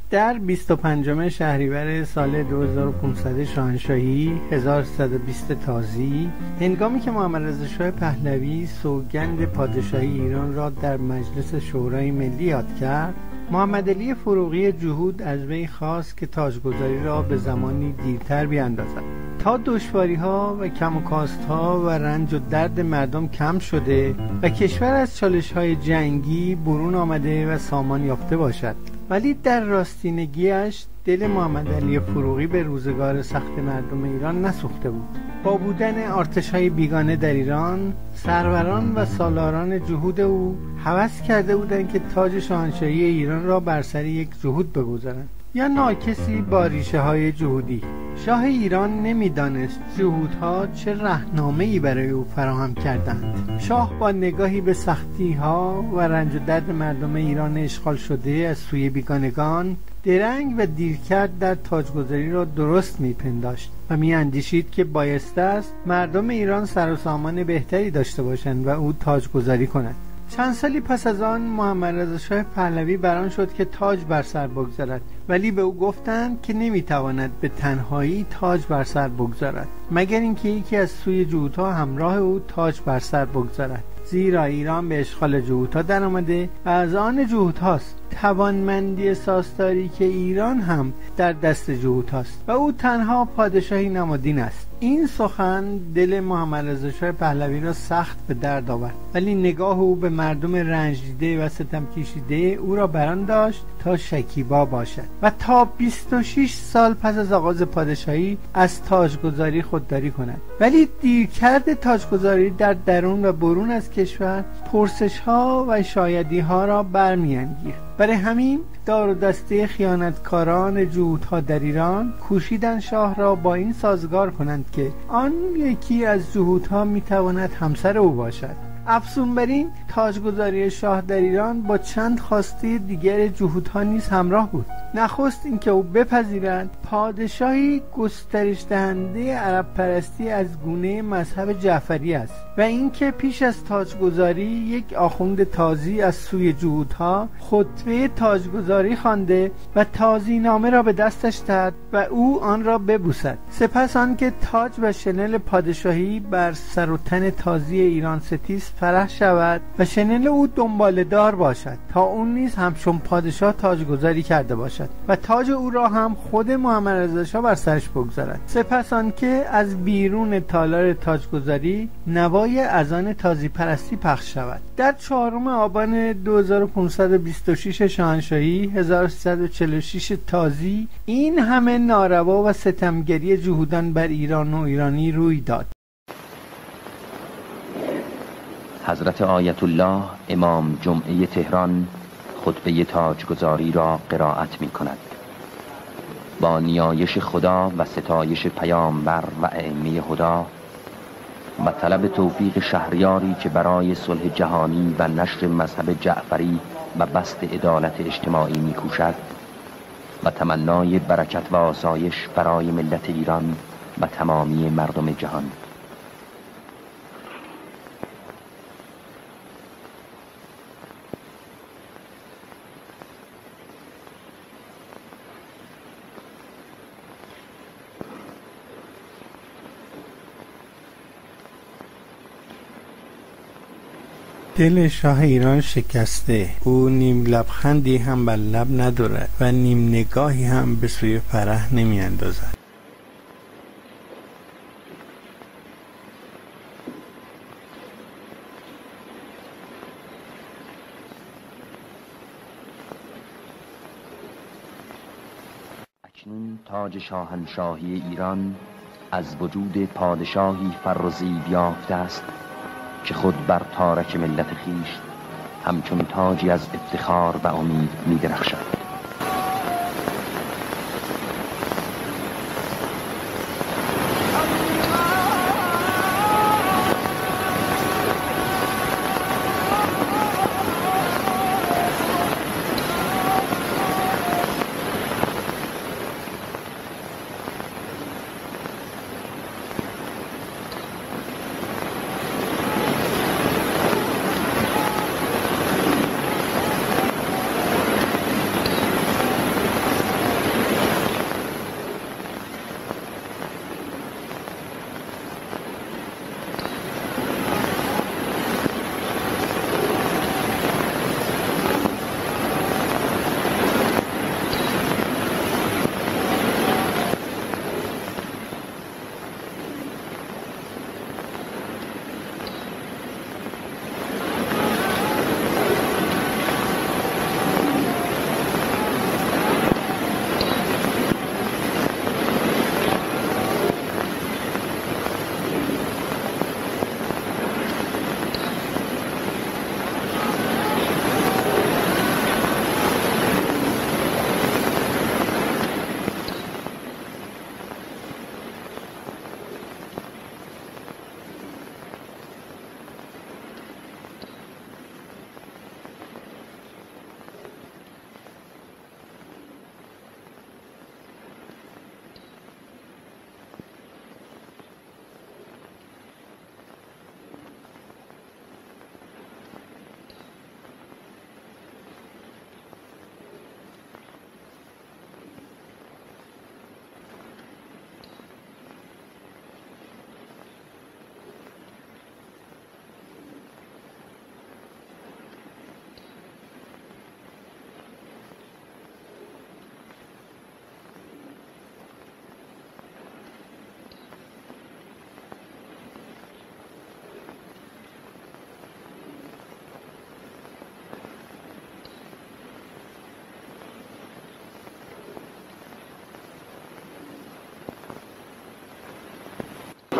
در 25 شهریور سال 2500 شاهنشاهی 1120 تازی، هنگامی که محمد رضا شاه پهلوی سوگند پادشاهی ایران را در مجلس شورای ملی یاد کرد، محمد علی فروغی جهود از وی خواست که تاجگذاری را به زمانی دیرتر بیاندازد تا دشواری‌ها و کم و کاست‌ها و رنج و درد مردم کم شده و کشور از چالش‌های جنگی برون آمده و سامان یافته باشد. ولی در راستینگیش دل محمد علی فروغی به روزگار سخت مردم ایران نسوخته بود. با بودن ارتش‌های بیگانه در ایران، سروران و سالاران جهود او هوس کرده بودند که تاج شاهنشاهی ایران را بر سر یک جهود بگذارند یا ناکسی با ریشه‌های جهودی. شاه ایران نمی‌دانست جهودها چه راهنامه‌ای برای او فراهم کردند. شاه با نگاهی به سختی‌ها و رنج و درد مردم ایران اشغال شده از سوی بیگانگان، درنگ و دیرکرد در تاجگذاری را درست می‌پنداشت و می‌اندیشید که بایسته است مردم ایران سر و سامان بهتری داشته باشند و او تاجگذاری کند. چند سالی پس از آن محمد رضا شاه پهلوی بران شد که تاج بر سر بگذارد، ولی به او گفتند که نمیتواند به تنهایی تاج بر سر بگذارد مگر اینکه یکی از سوی جهودها همراه او تاج بر سر بگذارد، زیرا ایران به اشغال جهودها در آمده و از آن جهودهاست. توانمندی ساستاری که ایران هم در دست جهودهاست و او تنها پادشاهی نمادین است. این سخن دل محمد رضا شاه پهلوی را سخت به درد آورد، ولی نگاه او به مردم رنج دیده و ستم کشیده او را بران داشت تا شکیبا باشد و تا 26 سال پس از آغاز پادشاهی از تاجگذاری خودداری کند. ولی دیرکرد تاجگذاری در درون و برون از کشور پرسش ها و شایدی ها را برمی‌انگیخت. برای همین دار و دسته خیانتکاران جهودها در ایران کوشیدند شاه را با این سازگار کنند که آن یکی از جهودها میتواند همسر او باشد. افزون بر این، تاجگذاری شاه در ایران با چند خواسته دیگر جهودها نیز همراه بود. نخست اینکه او بپذیرد پادشاهی گسترش دهنده عرب پرستی از گونه مذهب جعفری است و اینکه پیش از تاجگذاری یک آخوند تازی از سوی جهودها خطبه تاجگذاری خوانده و تازی نامه را به دستش دهد و او آن را ببوسد. سپس آنکه تاج و شنل پادشاهی بر سر و تن تازی ایران ستیز فرح شود و شنل او دنباله دار باشد تا اون نیز همچون پادشاه تاجگذاری کرده باشد و تاج او را هم خود محمد رضا شاه بر سرش بگذارد. سپس آنکه از بیرون تالار تاجگذاری نوای اذان تازی پرستی پخش شود. در 4 آبان 2526 شاهنشاهی 1346 تازی این همه ناروا و ستمگری جهودان بر ایران و ایرانی روی داد. حضرت آیت الله امام جمعه تهران خطبه تاجگذاری را قرائت می کند. با نیایش خدا و ستایش پیامبر و ائمه هدا و طلب توفیق شهریاری که برای صلح جهانی و نشر مذهب جعفری و بسط عدالت اجتماعی می کوشد و تمنای برکت و آسایش برای ملت ایران و تمامی مردم جهان. دل شاه ایران شکسته، او نیم لبخندی هم بر لب ندارد و نیم نگاهی هم به سوی فرح نمی اندازد. اکنون تاج شاهنشاهی ایران از وجود پادشاهی فرزیب یافته است که خود بر تارک ملت خویش همچون تاجی از افتخار و امید می درخشد.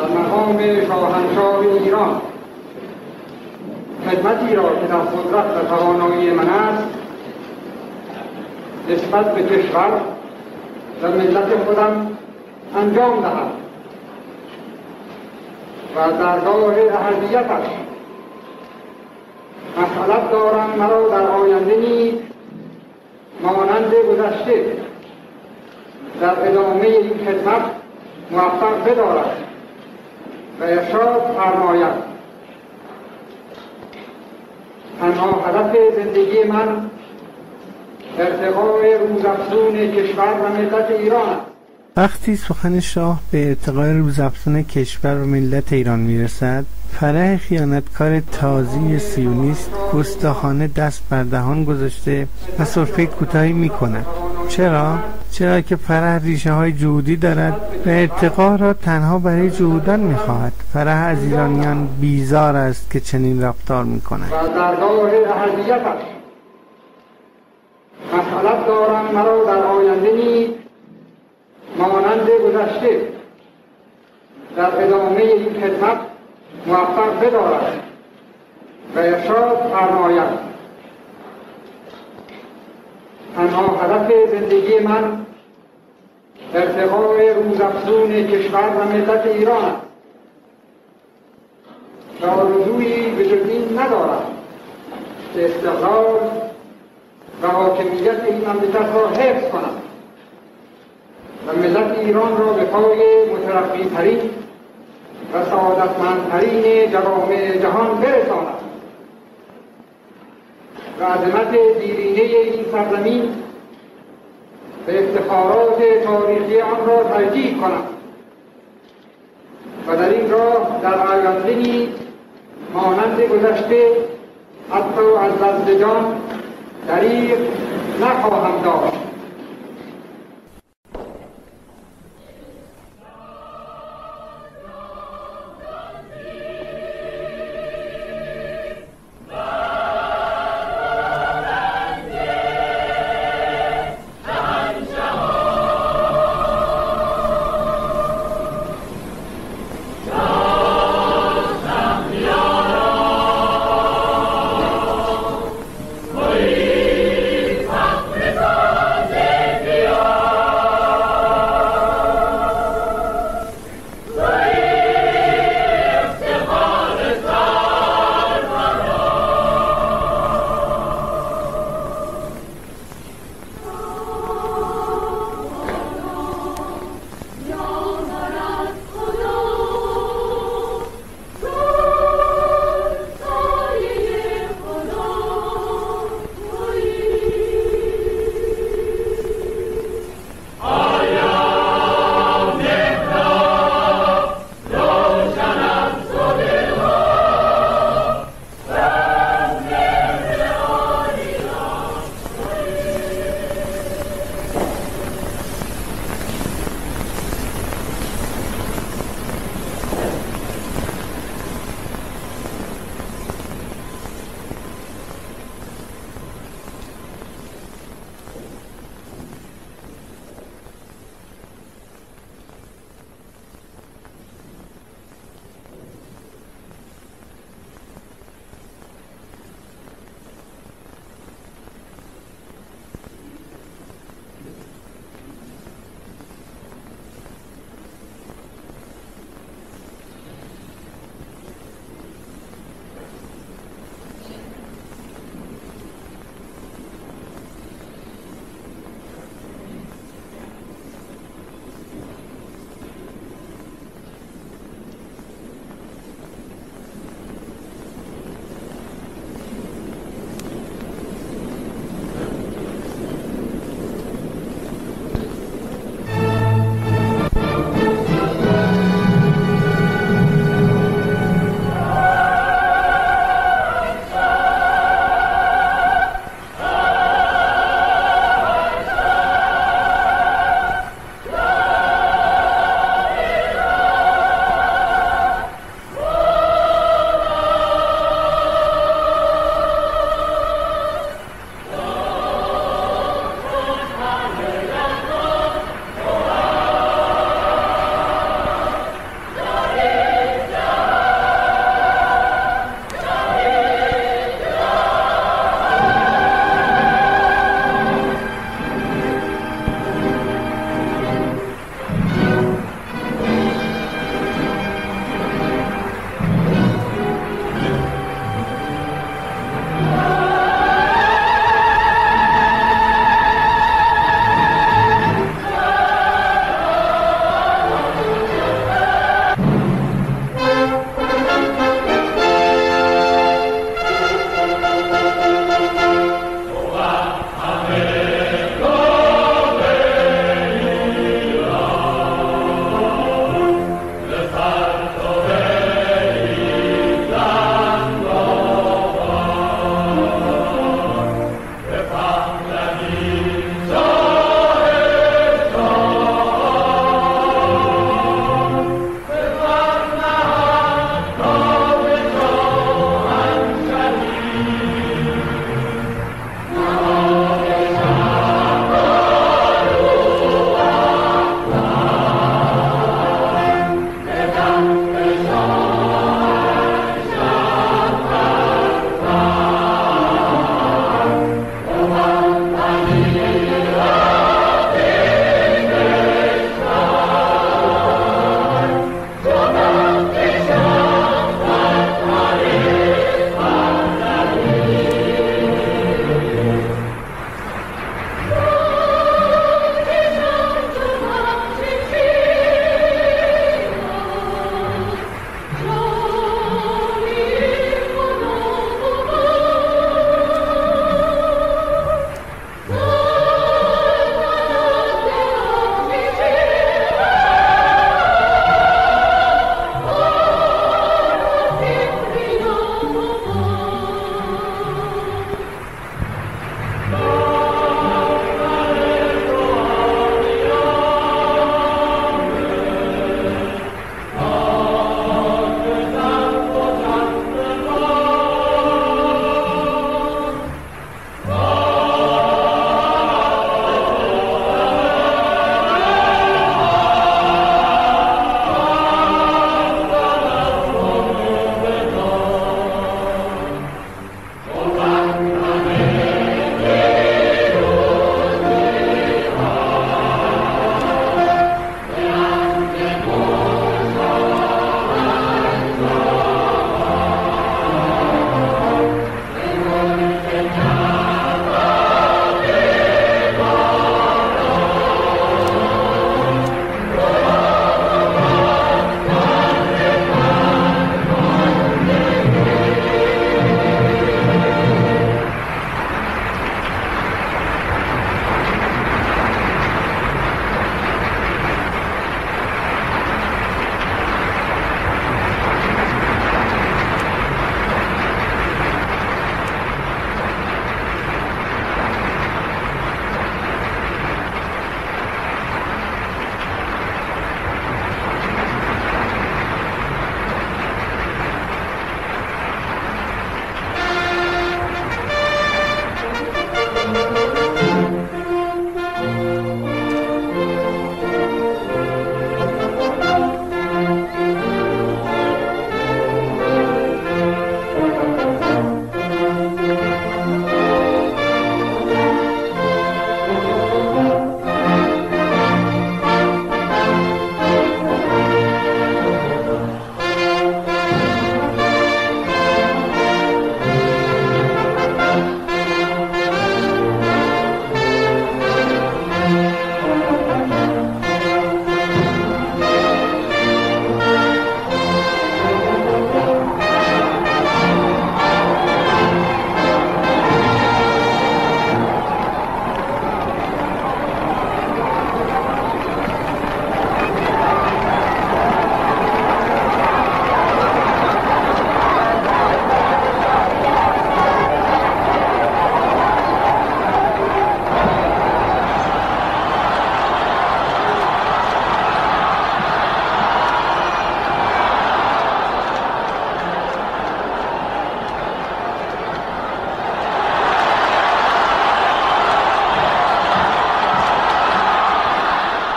از مقام شاهنشاه ایران خدمتی را که در قدرت و توانایی من است نسبت به کشور و ملت خودم انجام دهم و درگاه اهلیتش مسئلت دارم مرا در آینده نیز مانند گذشته در ادامه این خدمت موفق بدارد و ارشاد فرماید. تنها هدف زندگی من ارتقای روزافزون کشور و ملت ایران است. وقتی سخن شاه به ارتقای روزافزون کشور و ملت ایران میرسد، فرح خیانتکار تازی صیونیست گستاخانه دست بر دهان گذاشته و سرفه کوتاهی میکند. چرا که فرح ریشه های جهودی دارد و ارتقا را تنها برای جهودان میخواهد. فرح از ایرانیان بیزار است که چنین رفتار میکند. و درگاه اهلیتش مسئلت دارم مرا در آینده نیز مانند گذشته در ادامه این خدمت موفق بدارد و ارشاد فرماید. تنها هدف زندگی من ارتقای روزافزون کشور و ملت ایران است و آرزویی به جز این ندارم که استقلال و حاکمیت این مملکت را حفظ کنم و ملت ایران را به پای مترقی‌ترین و سعادتمندترین جوامع جهان برسانم و عظمت دیرینه این سرزمین به افتخارات تاریخی آن را تجدید کنم و در این راه در آینده نیز مانند گذشته حتی از دست جان دریغ نخواهم داشت.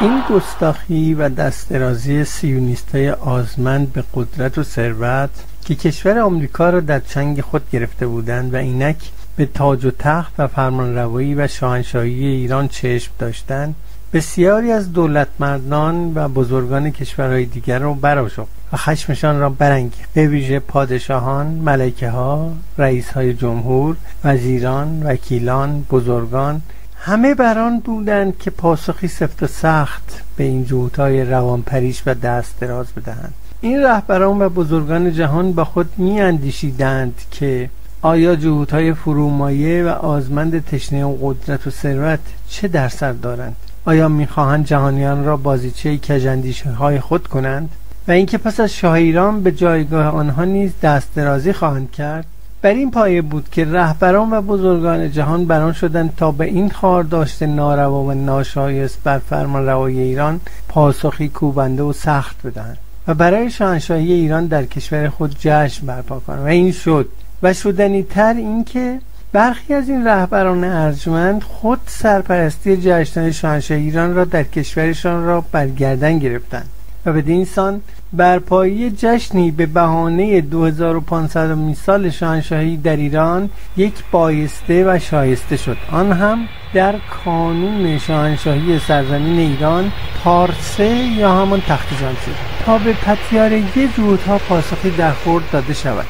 این گستاخی و دست درازی سیونیستای آزمند به قدرت و ثروت که کشور آمریکا را در چنگ خود گرفته بودند و اینک به تاج و تخت و فرمانروایی و شاهنشاهی ایران چشم داشتند، بسیاری از دولتمردان و بزرگان کشورهای دیگر را برآشفت و خشمشان را برانگیخت، به ویژه پادشاهان، ملکه ها، رئیس های جمهور، وزیران، وکیلان، بزرگان، همه بران بودند که پاسخی سفت و سخت به این جهودهای روانپریش و دست دراز بدهند. این رهبران و بزرگان جهان با خود می اندیشیدند که آیا جهودهای فرومایه و آزمند تشنه و قدرت و ثروت چه در سر دارند؟ آیا میخواهند جهانیان را بازیچه کژاندیشی های خود کنند و اینکه پس از شاه ایران به جایگاه آنها نیز دست درازی خواهند کرد؟ بر این پایه بود که رهبران و بزرگان جهان بران شدند تا به این خارداشت ناروا و ناشایست بر فرمانروایی ایران پاسخی کوبنده و سخت بدهند و برای شاهنشاهی ایران در کشور خود جشن برپا کنند. و این شد و شدنی تر این که برخی از این رهبران ارجمند خود سرپرستی جشن‌های شاهنشاهی ایران را در کشورشان را بر گردن گرفتند و بدین سان برپایی جشنی به بهانه 2500 سال شاهنشاهی در ایران یک بایسته و شایسته شد، آن هم در کانون شاهنشاهی سرزمین ایران پارسه یا همان تخت جمشید، تا به پتیارگی جهودها پاسخی در خورد داده شود.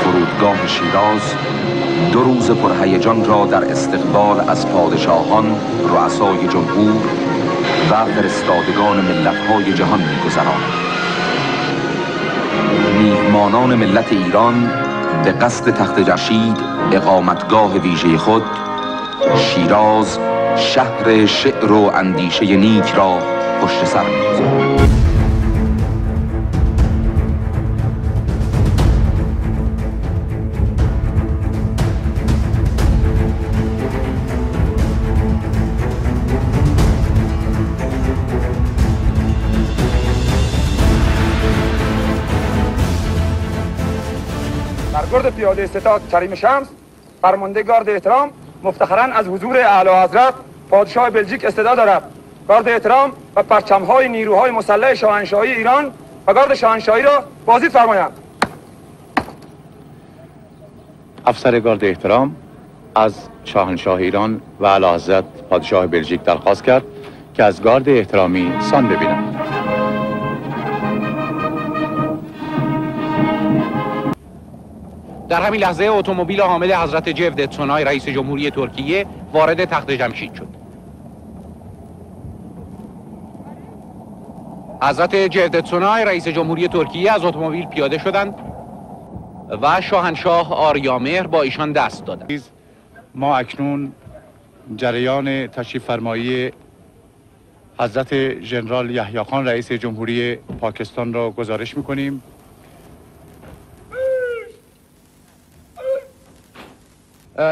فرودگاه شیراز 2 روز پرهیجان را در استقبال از پادشاهان، رؤسای جمهور و فرستادگان ملت‌های جهان می‌گذراند. میهمانان ملت ایران به قصد تخت جمشید، اقامتگاه ویژه خود، شیراز شهر شعر و اندیشه نیک را پشت سر می‌گذارند. گرد پیاده ستاد کریم شمس، فرمانده گارد احترام، مفتخراً از حضور اعلی حضرت پادشاه بلژیک استدعا دارد. گارد احترام و پرچم‌های نیروهای مسلح شاهنشاهی ایران و گارد شاهنشاهی را بازدید فرمایند. افسر گارد احترام از شاهنشاه ایران و اعلی حضرت پادشاه بلژیک درخواست کرد که از گارد احترامی سان ببینند. در همین لحظه اتومبیل حامل حضرت جودت سونای رئیس جمهوری ترکیه وارد تخت جمشید شد. حضرت جودت سونای رئیس جمهوری ترکیه از اتومبیل پیاده شدند و شاهنشاه آریامهر با ایشان دست دادند. ما اکنون جریان تشریف فرمایی حضرت ژنرال یحیی خان رئیس جمهوری پاکستان را گزارش می‌کنیم.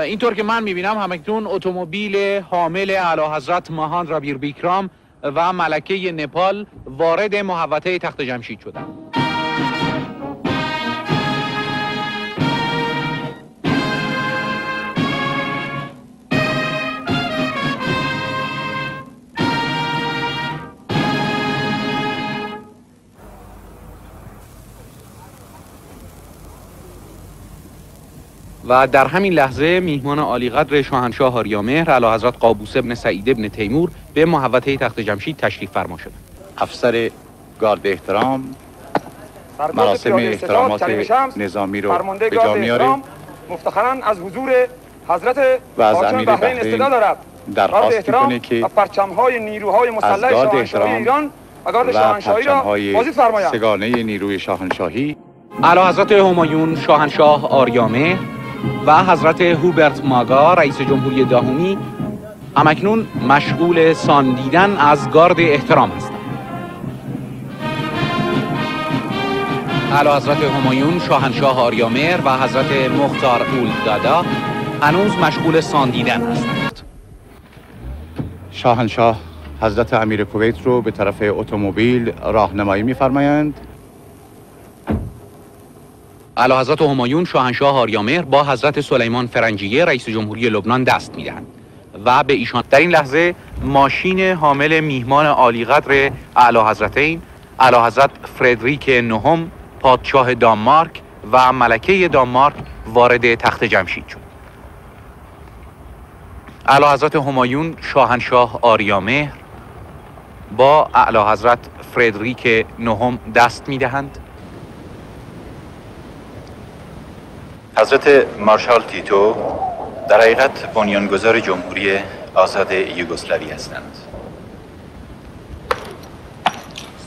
اینطور که من میبینم همکنون اتومبیل حامل اعلی حضرت ماهان رابیر بیکرام و ملکه نپال وارد محوطه تخت جمشید شدند. و در همین لحظه میهمان عالیقدر شاهنشاه آریامهر اعلی حضرت قابوس ابن سعید ابن تیمور به محوطه تخت جمشید تشریف فرما شدند. افسر گارد احترام مراسم احترامات نظامی رو به جا میاره. مفتخراً از حضور حضرت و از حاکم امیر بحرین استدعا دارد. درخواست میکنه که پرچم‌های نیروهای مسلح شاهنشاهی ایران و گارد شاهنشاهی را بازدید فرمایند. سگانه نیروی شاهنشاهی اعلی حضرت همایون شاهنشاه آریامهر و حضرت هوبرت ماگا رئیس جمهوری داهمی همکنون مشغول ساندیدن از گارد احترام هستند. اعلی حضرت همایون شاهنشاه آریامهر و حضرت مختار اولدادا هنوز مشغول ساندیدن هستند. شاهنشاه حضرت امیر کویت رو به طرف اتومبیل راهنمایی می‌فرمایند. اعلی حضرت همایون شاهنشاه آریامهر با حضرت سلیمان فرنجیه رئیس جمهوری لبنان دست می‌دهند و به ایشان. در این لحظه ماشین حامل میهمان عالیقدر اعلی حضرتین اعلی حضرت فردریک نهم پادشاه دانمارک و ملکه دانمارک وارد تخت جمشید شد. اعلی حضرت همایون شاهنشاه آریامهر با اعلی حضرت فردریک نهم دست می‌دهند. حضرت مارشال تیتو در حقیقت بنیانگذار جمهوری آزاد یوگسلاوی هستند.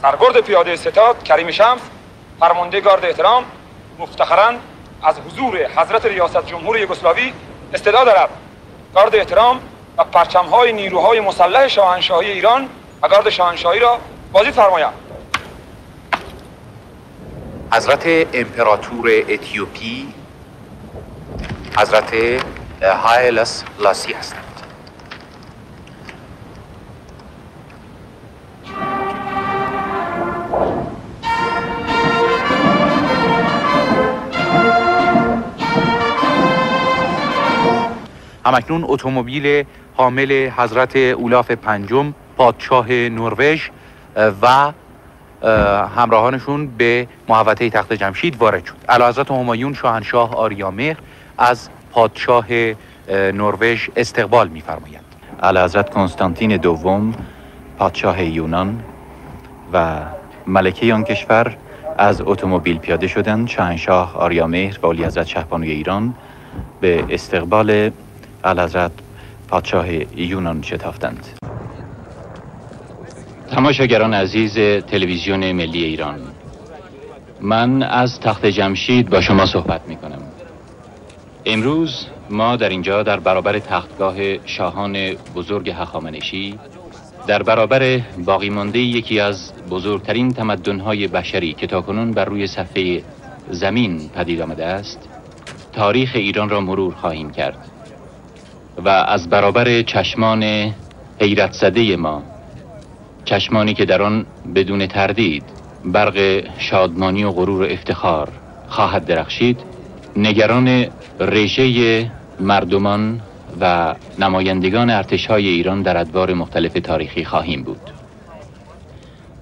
سرگرد پیاده ستاد کریم شمس فرمانده گارد احترام مفتخراً از حضور حضرت ریاست جمهور یوگسلاوی استدعا دارد گارد احترام و پرچم‌های نیروهای مسلح شاهنشاهی ایران و گارد شاهنشاهی را بازدید فرمایند. حضرت امپراتور اتیوپی حضرت هایله سلاسی هستند. همکنون اتومبیل حامل حضرت اولاف پنجم پادشاه نروژ و همراهانشون به محوطه تخت جمشید وارد شد. اعلیحضرت همایون شاهنشاه آریامهر از پادشاه نروژ استقبال می‌فرمایند. اعلیحضرت کنستانتین دوم پادشاه یونان و ملکه آن کشور از اتومبیل پیاده شدند. شاهنشاه آریامهر و اعلیحضرت شهبانوی ایران به استقبال اعلیحضرت پادشاه یونان شتافتند. تماشاگران عزیز تلویزیون ملی ایران، من از تخت جمشید با شما صحبت می کنم. امروز ما در اینجا در برابر تختگاه شاهان بزرگ هخامنشی، در برابر باقی مانده یکی از بزرگترین تمدن‌های بشری که تاکنون بر روی صفحه زمین پدید آمده است، تاریخ ایران را مرور خواهیم کرد و از برابر چشمان حیرت زده ما، چشمانی که در آن بدون تردید برق شادمانی و غرور و افتخار خواهد درخشید، نگران ریشه مردمان و نمایندگان ارتش‌های ایران در ادوار مختلف تاریخی خواهیم بود.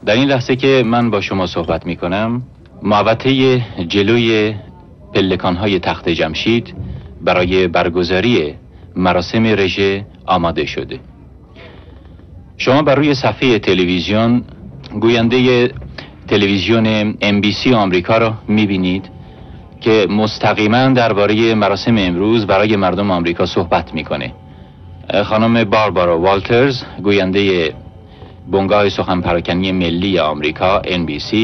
در این لحظه که من با شما صحبت می کنم، محوطه جلوی پلکان‌های تخت جمشید برای برگزاری مراسم رژه آماده شده. شما بر روی صفحه تلویزیون گوینده تلویزیون MBC آمریکا را می‌بینید که مستقیما درباره مراسم امروز برای مردم آمریکا صحبت میکنه. خانم باربارا والترز گوینده بنگاه سخن پراکنی ملی آمریکا NBC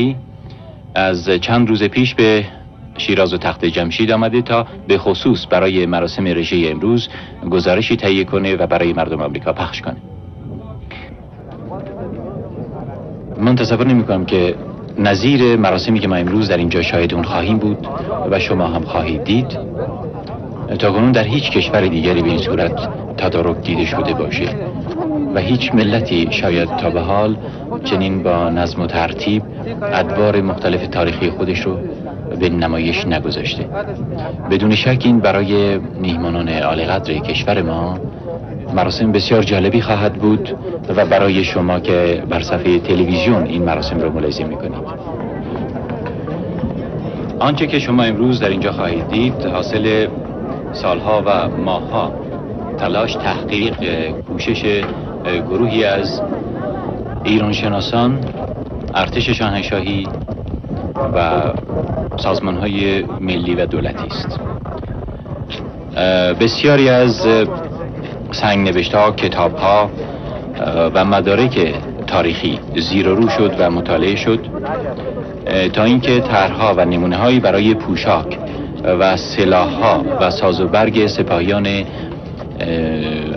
از چند روز پیش به شیراز و تخت جمشید آمده تا به خصوص برای مراسم رژه امروز گزارشی تهیه کنه و برای مردم آمریکا پخش کنه. من تصور نمی کنم که نظیر مراسمی که ما امروز در اینجا شاهد اون خواهیم بود و شما هم خواهید دید تاکنون در هیچ کشور دیگری به این صورت تدارک دیده شده باشه و هیچ ملتی شاید تا به حال چنین با نظم و ترتیب ادوار مختلف تاریخی خودش رو به نمایش نگذاشته. بدون شک این برای میهمانان عالیقدر کشور ما مراسم بسیار جالبی خواهد بود و برای شما که بر صفحه تلویزیون این مراسم رو ملاحظه میکنید. آنچه که شما امروز در اینجا خواهید دید حاصل سالها و ماهها تلاش، تحقیق، کوشش گروهی از ایرانشناسان، ارتش شاهنشاهی و سازمان‌های ملی و دولتی است. بسیاری از سنگ‌نوشته‌ها، کتاب‌ها و مدارک تاریخی زیر و رو شد و مطالعه شد تا اینکه طرح‌ها و نمونه‌هایی برای پوشاک و سلاح‌ها و ساز و برگ سپاهیان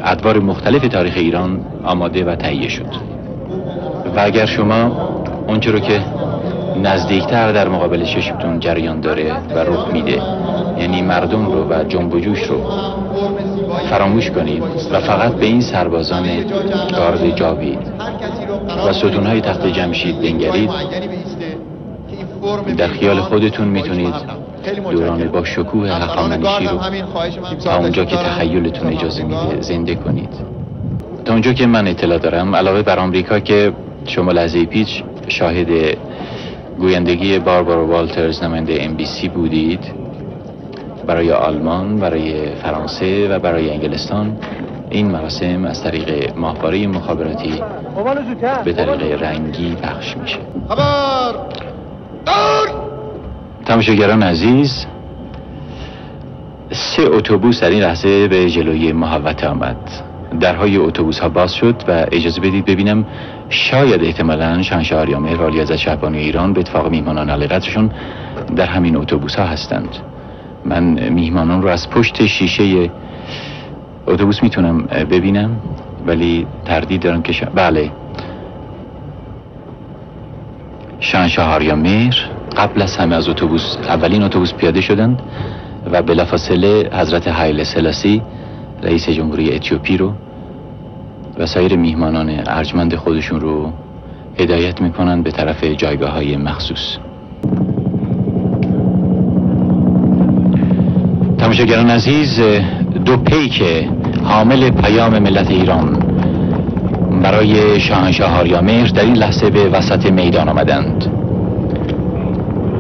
ادوار مختلف تاریخ ایران آماده و تهیه شد. و اگر شما اونچه رو که نزدیکتر در مقابل چشمتون جریان داره و رخ میده، یعنی مردم رو و جنب و جوش رو فراموش کنید و فقط به این سربازان گارد جاوید و ستونهای تخت جمشید بنگرید، در خیال خودتون میتونید دوران با شکوه هخامنشی رو تا اونجا که تخیلتون اجازه میده زنده کنید. تا اونجا که من اطلاع دارم علاوه بر آمریکا که شما لحظه پیش شاهد گویندگی باربارا والترز نماینده MBC بودید، برای آلمان، برای فرانسه و برای انگلستان این مراسم از طریق ماهواره مخابراتی به طریق رنگی پخش میشه. خبر تماشاگران عزیز، 3 اتوبوس در این لحظه به جلوی محوطه آمد. درهای اتوبوس ها باز شد و اجازه بدید ببینم شاید احتمالاً شاهنشاه آریامهر والیعظت شهبانی ایران به اتفاق میهمانان اعلیقدرشون در همین اتوبوس ها هستند. من میهمانان رو از پشت شیشه اتوبوس میتونم ببینم ولی تردید دارم که بله، شاهنشاه آریامهر قبل از همه از اتوبوس، اولین اتوبوس پیاده شدند و بلافاصله حضرت هایله سلاسی رئیس جمهوری اتیوپی رو و سایر میهمانان ارجمند خودشون رو هدایت میکنن به طرف جایگاه های مخصوص. تماشاگران عزیز، 2 پیک حامل پیام ملت ایران برای شاهنشاه آریامهر در این لحظه به وسط میدان آمدند.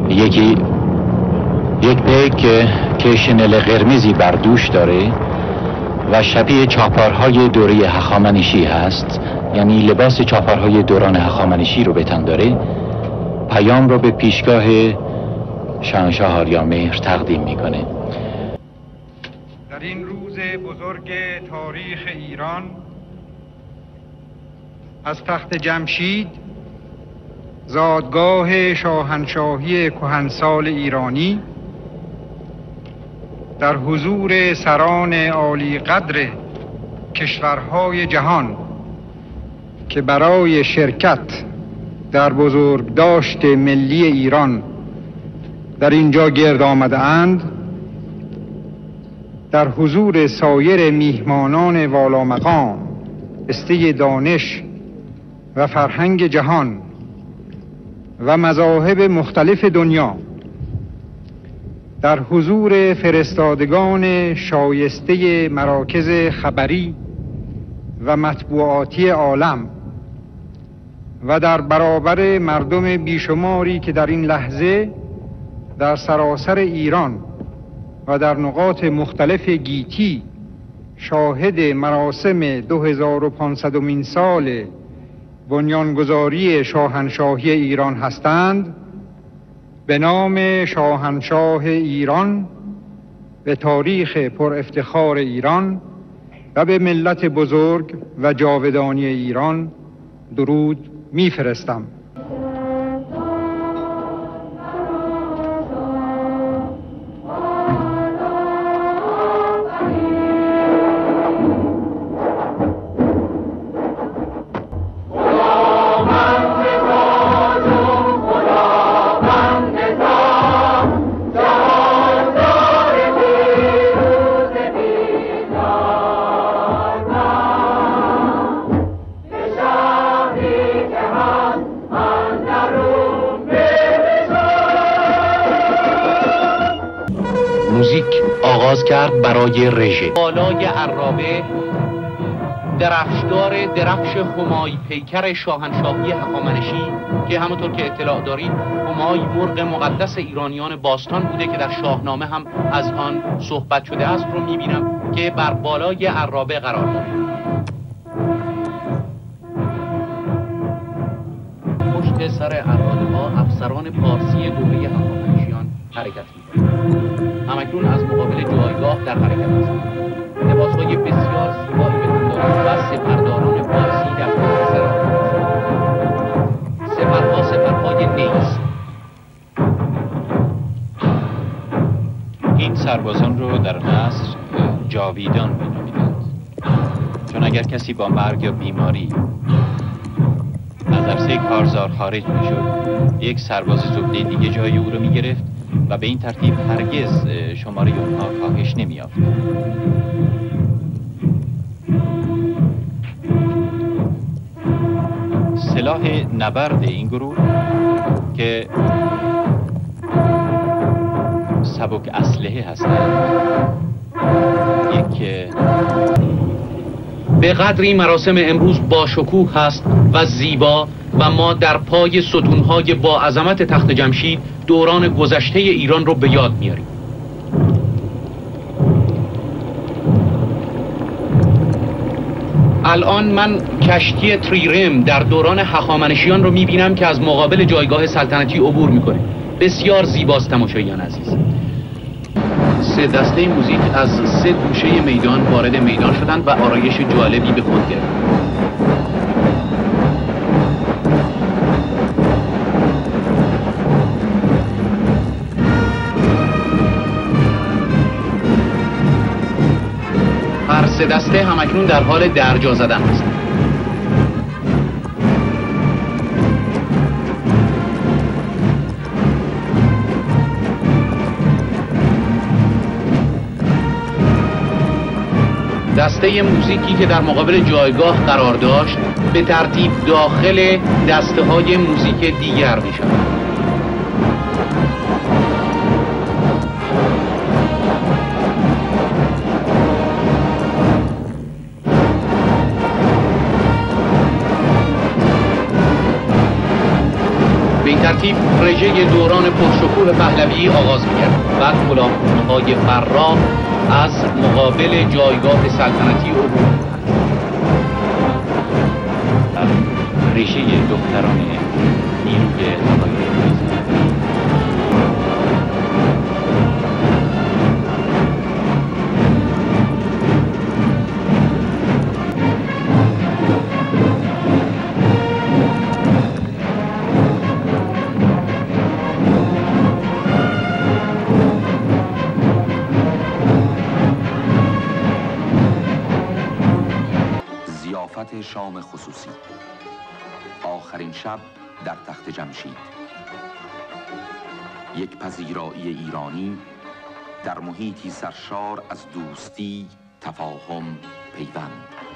یک پیک که شنل قرمزی بر دوش داره و شبیه چاپارهای دوره هخامنشی هست، یعنی لباس چاپارهای دوران هخامنشی رو به تن داره، پیام رو به پیشگاه شاهنشاه آریامهر تقدیم میکنه. در این روز بزرگ تاریخ ایران از تخت جمشید، زادگاه شاهنشاهی کهنسال ایرانی، در حضور سران عالی قدر کشورهای جهان که برای شرکت در بزرگداشت ملی ایران در اینجا گرد آمده اند، در حضور سایر میهمانان والامقام استه دانش و فرهنگ جهان و مذاهب مختلف دنیا، در حضور فرستادگان شایسته مراکز خبری و مطبوعاتی عالم و در برابر مردم بیشماری که در این لحظه در سراسر ایران و در نقاط مختلف گیتی شاهد مراسم 2500مین سال بنیانگذاری شاهنشاهی ایران هستند، به نام شاهنشاه ایران، به تاریخ پر افتخار ایران و به ملت بزرگ و جاودانی ایران درود می‌فرستم. آغاز کرد برای رژه. بالای عرابه درفشدار درفش همای پیکر شاهنشاهی هخامنشی که همونطور که اطلاع دارید همای مرغ مقدس ایرانیان باستان بوده که در شاهنامه هم از آن صحبت شده است رو میبینم که بر بالای عرابه قرار داره. پشت سر عرابه ها افسران پارسی دوره هخامنشیان حرکت می‌کنند. همکنون از مقابل جایگاه در حرکت هستند. لباس‌های بسیار زیبایی به تن دارند و سپرداران پارسی در پشت سر سپرها سپرهای نیز. این سربازان رو در عصر جاویدان می‌نامیدند، چون اگر کسی با مرگ یا بیماری از عرصه کارزار خارج می‌شد، یک سرباز زبده دیگه جای او رو می‌گرفت و به این ترتیب هرگز شماره اونها کاهش نمی‌یافت. سلاح نبرد این گروه که سبک اسلحه هستند. یک به قدری مراسم امروز با شکوه هست و زیبا و ما در پای ستونهای با عظمت تخت جمشید دوران گذشته ایران رو به یاد میاریم. الان من کشتی تریرم در دوران هخامنشیان رو میبینم که از مقابل جایگاه سلطنتی عبور میکنه. بسیار زیباست تماشاییان عزیز. 3 دسته موزیک از 3 گوشه میدان وارد میدان شدند و آرایش جالبی به خود گرفتند. هر 3 دسته همکنون در حال درجا زدن است. دسته موزیکی که در مقابل جایگاه قرار داشت به ترتیب داخل دسته های موزیک دیگر می شود. به این ترتیب رژه دوران پرشکوه پهلوی آغاز می گردد. بعد کلاهخونهای فرا از مقابل جایگاه سلطنتی عبور ریشه دختران نیروی هوایی شام خصوصی آخرین شب در تخت جمشید. یک پذیرایی ایرانی در محیطی سرشار از دوستی، تفاهم، پیوند.